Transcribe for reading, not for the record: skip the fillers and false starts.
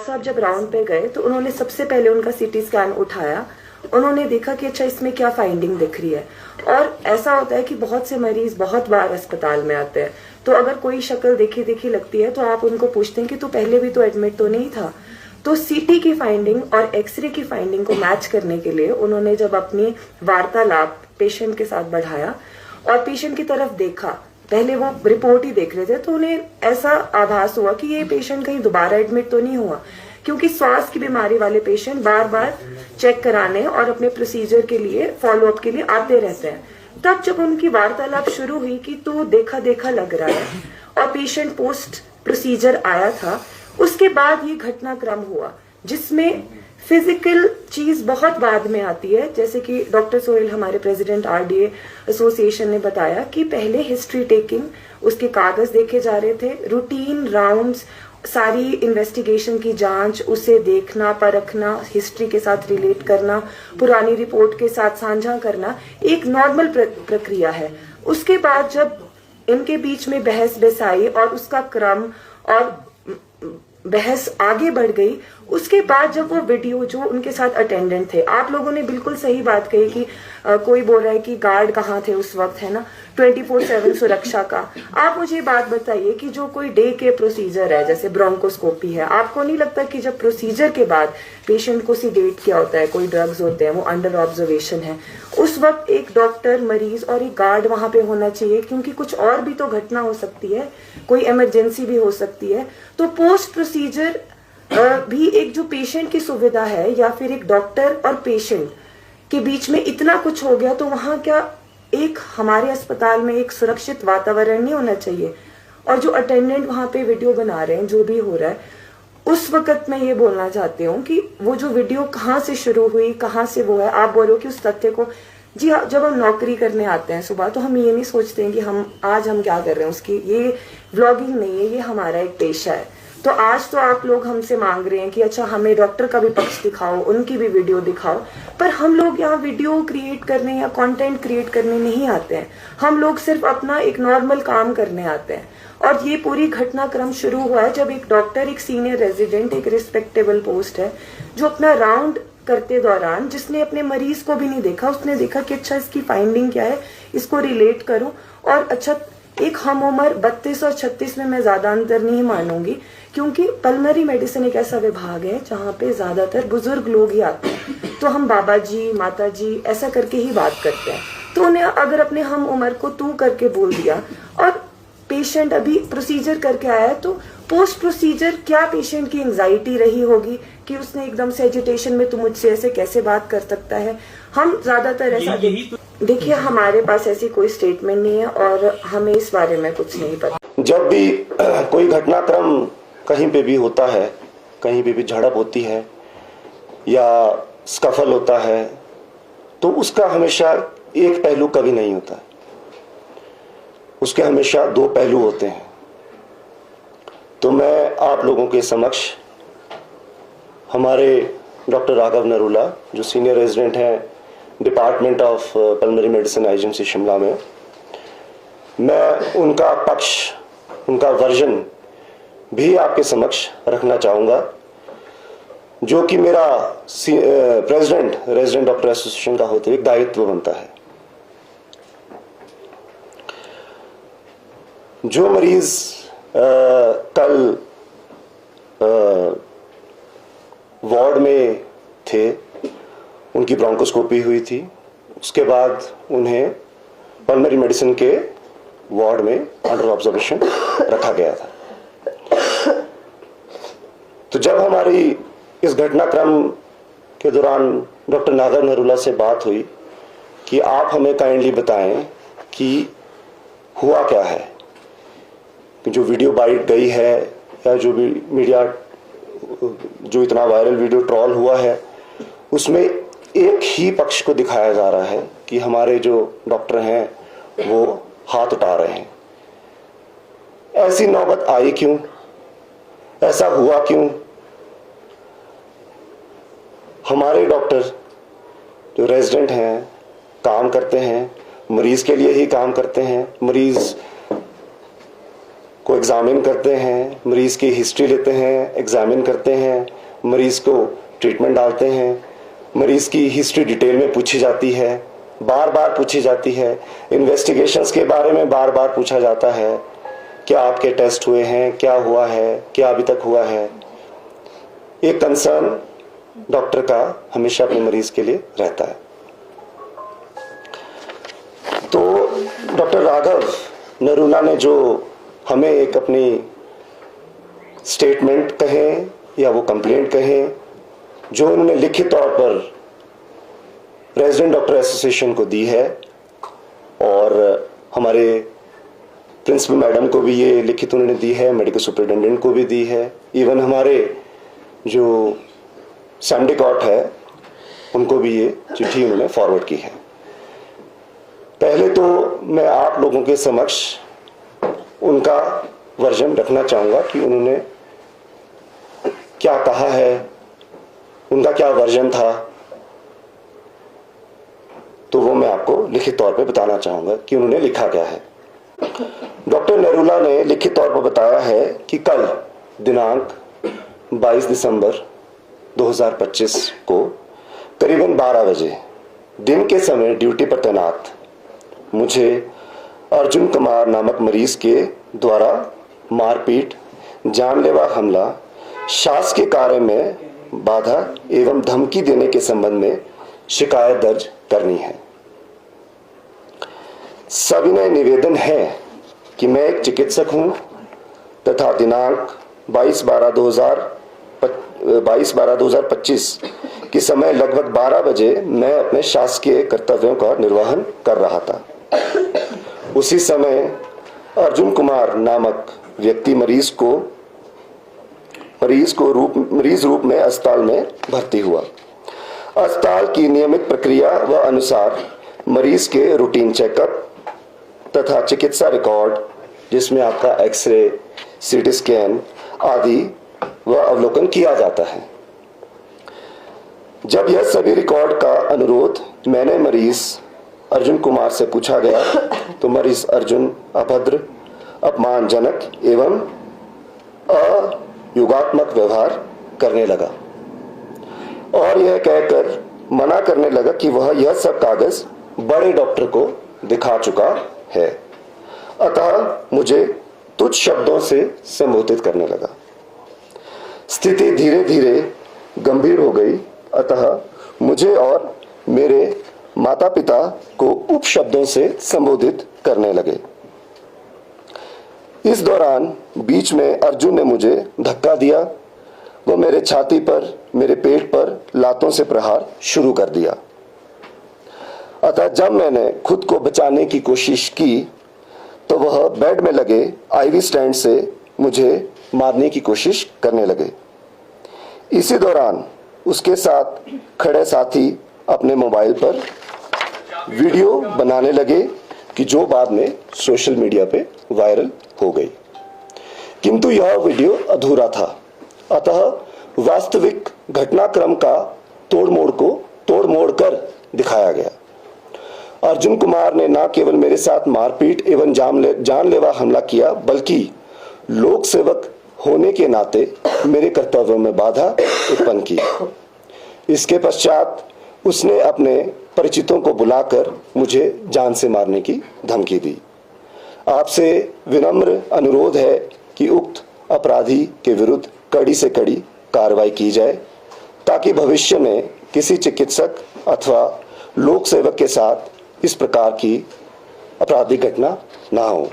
साहब जब राउंड पे गए तो उन्होंने सबसे पहले उनका सीटी स्कैन उठाया। उन्होंने देखा कि अच्छा इसमें क्या फाइंडिंग दिख रही है। और ऐसा होता है कि बहुत से मरीज बहुत बार अस्पताल में आते हैं, तो अगर कोई शक्ल देखी देखी लगती है तो आप उनको पूछते हैं कि तू पहले भी तो एडमिट तो नहीं था। तो सीटी की फाइंडिंग और एक्सरे की फाइंडिंग को मैच करने के लिए उन्होंने जब अपनी वार्तालाप पेशेंट के साथ बढ़ाया और पेशेंट की तरफ देखा, पहले वो रिपोर्ट ही देख रहे थे, तो उन्हें ऐसा आभास हुआ कि ये पेशेंट कहीं दोबारा एडमिट तो नहीं हुआ, क्योंकि श्वास की बीमारी वाले पेशेंट बार बार चेक कराने और अपने प्रोसीजर के लिए फॉलोअप के लिए आते रहते हैं। तब जब उनकी वार्तालाप शुरू हुई कि तो देखा देखा लग रहा है और पेशेंट पोस्ट प्रोसीजर आया था, उसके बाद ये घटनाक्रम हुआ जिसमें फिजिकल चीज बहुत बाद में आती है। जैसे कि डॉक्टर सोहेल हमारे प्रेसिडेंट आरडीए एसोसिएशन ने बताया कि पहले हिस्ट्री टेकिंग, उसके कागज देखे जा रहे थे, रूटीन राउंड्स, सारी इन्वेस्टिगेशन की जांच, उसे देखना परखना, हिस्ट्री के साथ रिलेट करना, पुरानी रिपोर्ट के साथ साझा करना एक नॉर्मल प्रक्रिया है। उसके बाद जब इनके बीच में बहस बिसाई और उसका क्रम और बहस आगे बढ़ गई, उसके बाद जब वो वीडियो जो उनके साथ अटेंडेंट थे, आप लोगों ने बिल्कुल सही बात कही कि कोई बोल रहा है कि गार्ड कहाँ थे उस वक्त, है ना, 24/7 सुरक्षा का। आप मुझे बात बताइए कि जो कोई डे के प्रोसीजर है जैसे ब्रोंकोस्कोपी है, आपको नहीं लगता कि जब प्रोसीजर के बाद पेशेंट को सीडेट किया होता है, कोई ड्रग्स होते हैं, वो अंडर ऑब्जर्वेशन है, उस वक्त एक डॉक्टर, मरीज और एक गार्ड वहां पे होना चाहिए, क्योंकि कुछ और भी तो घटना हो सकती है, कोई इमरजेंसी भी हो सकती है। तो पोस्ट प्रोसीजर भी एक जो पेशेंट की सुविधा है या फिर एक डॉक्टर और पेशेंट के बीच में इतना कुछ हो गया, तो वहां क्या एक हमारे अस्पताल में एक सुरक्षित वातावरण नहीं होना चाहिए? और जो अटेंडेंट वहां पे वीडियो बना रहे हैं, जो भी हो रहा है, उस वक्त मैं ये बोलना चाहती हूँ कि वो जो वीडियो कहाँ से शुरू हुई, कहाँ से वो है, आप बोलो कि उस तथ्य को, जी हाँ, जब हम नौकरी करने आते हैं सुबह तो हम ये नहीं सोचते हैं कि हम क्या कर रहे हैं उसकी, ये व्लॉगिंग नहीं है, ये हमारा एक पेशा है। तो आज तो आप लोग हमसे मांग रहे हैं कि अच्छा हमें डॉक्टर का भी पक्ष दिखाओ, उनकी भी वीडियो दिखाओ, पर हम लोग यहाँ वीडियो क्रिएट करने या कंटेंट क्रिएट करने नहीं आते हैं। हम लोग सिर्फ अपना एक नॉर्मल काम करने आते हैं। और ये पूरी घटनाक्रम शुरू हुआ है जब एक डॉक्टर, एक सीनियर रेजिडेंट, एक रिस्पेक्टेबल पोस्ट है, जो अपना राउंड करते दौरान जिसने अपने मरीज को भी नहीं देखा, उसने देखा कि अच्छा इसकी फाइंडिंग क्या है, इसको रिलेट करूं। और अच्छा एक हम उम्र 32 और 36 में मैं ज्यादा अंतर नहीं मानूंगी, क्योंकि पल्मोनरी मेडिसिन एक ऐसा विभाग है जहाँ पे ज्यादातर बुजुर्ग लोग ही आते हैं, तो हम बाबा जी, माता जी ऐसा करके ही बात करते हैं। तो उन्हें अगर अपने हम उम्र को तू करके बोल दिया और पेशेंट अभी प्रोसीजर करके आया है, तो पोस्ट प्रोसीजर क्या पेशेंट की एंजाइटी रही होगी कि उसने एकदम से एजिटेशन में तो मुझसे ऐसे कैसे बात कर सकता है। हम ज्यादातर ऐसा देखिए, हमारे पास ऐसी कोई स्टेटमेंट नहीं है और हमें इस बारे में कुछ नहीं पता। जब भी कोई घटनाक्रम कहीं पे भी होता है, कहीं पे भी झड़प होती है या स्कफल होता है, तो उसका हमेशा एक पहलू कभी नहीं होता, उसके हमेशा दो पहलू होते हैं। तो मैं आप लोगों के समक्ष हमारे डॉक्टर राघव नरूला, जो सीनियर रेजिडेंट हैं department of pulmonary medicine IGMC Shimla में, मैं उनका पक्ष, उनका वर्जन भी आपके समक्ष रखना चाहूँगा, जो कि मेरा प्रेसिडेंट रेजिडेंट डॉक्टर एसोसिएशन का होते हुए दायित्व बनता है। जो मरीज कल वार्ड में थे, उनकी ब्रोंकोस्कोपी हुई थी, उसके बाद उन्हें पल्मोनरी मेडिसिन के वार्ड में अंडर ऑब्जर्वेशन रखा गया था। तो जब हमारी इस घटनाक्रम के दौरान डॉक्टर राघव नरूला से बात हुई कि आप हमें काइंडली बताएं कि हुआ क्या है, कि जो वीडियो बाइट गई है या जो भी मीडिया, जो इतना वायरल वीडियो ट्रॉल हुआ है, उसमें एक ही पक्ष को दिखाया जा रहा है कि हमारे जो डॉक्टर हैं वो हाथ उठा रहे हैं। ऐसी नौबत आई क्यों, ऐसा हुआ क्यों? हमारे डॉक्टर जो रेजिडेंट हैं, काम करते हैं, मरीज के लिए ही काम करते हैं, मरीज को एग्जामिन करते हैं, मरीज की हिस्ट्री लेते हैं, एग्जामिन करते हैं, मरीज को ट्रीटमेंट डालते हैं, मरीज की हिस्ट्री डिटेल में पूछी जाती है, बार बार पूछी जाती है, इन्वेस्टिगेशंस के बारे में बार बार पूछा जाता है, क्या आपके टेस्ट हुए हैं, क्या हुआ है, क्या अभी तक हुआ है। एक कंसर्न डॉक्टर का हमेशा अपने मरीज के लिए रहता है। तो डॉक्टर राघव नरूला ने जो हमें एक अपनी स्टेटमेंट कहें या वो कंप्लेंट कहें, जो उन्होंने लिखित तौर पर रेजिडेंट डॉक्टर एसोसिएशन को दी है और हमारे प्रिंसिपल मैडम को भी ये लिखित उन्होंने दी है, मेडिकल सुपरिटेंडेंट को भी दी है, इवन हमारे जो सैमडिकॉट है उनको भी ये चिट्ठी उन्होंने फॉरवर्ड की है। पहले तो मैं आप लोगों के समक्ष उनका वर्जन रखना चाहूँगा कि उन्होंने क्या कहा है, उनका क्या वर्जन था, तो वो मैं आपको लिखित तौर पे बताना चाहूँगा कि उन्होंने लिखा क्या है। डॉक्टर नरूला ने लिखित तौर पर बताया है कि कल दिनांक 22 दिसंबर 2025 को करीबन 12 बजे दिन के समय ड्यूटी पर तैनात मुझे अर्जुन कुमार नामक मरीज के द्वारा मारपीट, जानलेवा हमला, शासकीय कार्य में बाधा एवं धमकी देने के संबंध में शिकायत दर्ज करनी है। सविनय निवेदन है कि मैं एक चिकित्सक हूं तथा दिनांक 22/12/2025 के समय लगभग 12 बजे मैं अपने शासकीय कर्तव्यों का निर्वहन कर रहा था। उसी समय अर्जुन कुमार नामक व्यक्ति मरीज रूप में अस्पताल में भर्ती हुआ। अस्पताल की नियमित प्रक्रिया व अनुसार मरीज के रूटीन चेकअप तथा चिकित्सा रिकॉर्ड, जिसमें आपका एक्सरे, सीटी स्कैन आदि व अवलोकन किया जाता है। जब यह सभी रिकॉर्ड का अनुरोध मैंने मरीज अर्जुन कुमार से पूछा गया तो मरीज अर्जुन अभद्र, अपमानजनक एवं अयुगात्मक व्यवहार करने लगा और यह कहकर मना करने लगा कि वह यह सब कागज बड़े डॉक्टर को दिखा चुका है, अतः मुझे तुच्छ शब्दों से संबोधित करने लगा। स्थिति धीरे धीरे गंभीर हो गई, अतः मुझे और मेरे माता पिता को उपशब्दों से संबोधित करने लगे। इस दौरान बीच में अर्जुन ने मुझे धक्का दिया, वो मेरे छाती पर, मेरे पेट पर लातों से प्रहार शुरू कर दिया। अतः जब मैंने खुद को बचाने की कोशिश की तो वह बेड में लगे आईवी स्टैंड से मुझे मारने की कोशिश करने लगे। इसी दौरान उसके साथ खड़े साथी अपने मोबाइल पर वीडियो बनाने लगे कि जो बाद में सोशल मीडिया पे वायरल हो गई, किंतु यह वीडियो अधूरा था, अतः वास्तविक घटनाक्रम का तोड़ मोड़ कर दिखाया गया। अर्जुन कुमार ने न केवल मेरे साथ मारपीट एवं जानलेवा हमला किया, बल्कि लोक सेवक होने के नाते मेरे कर्तव्यों में बाधा उत्पन्न की। इसके पश्चात उसने अपने परिचितों को बुलाकर मुझे जान से मारने की धमकी दी। आपसे विनम्र अनुरोध है कि उक्त अपराधी के विरुद्ध कड़ी से कड़ी कार्रवाई की जाए, ताकि भविष्य में किसी चिकित्सक अथवा लोक सेवक के साथ इस प्रकार की आपराधिक घटना ना हो।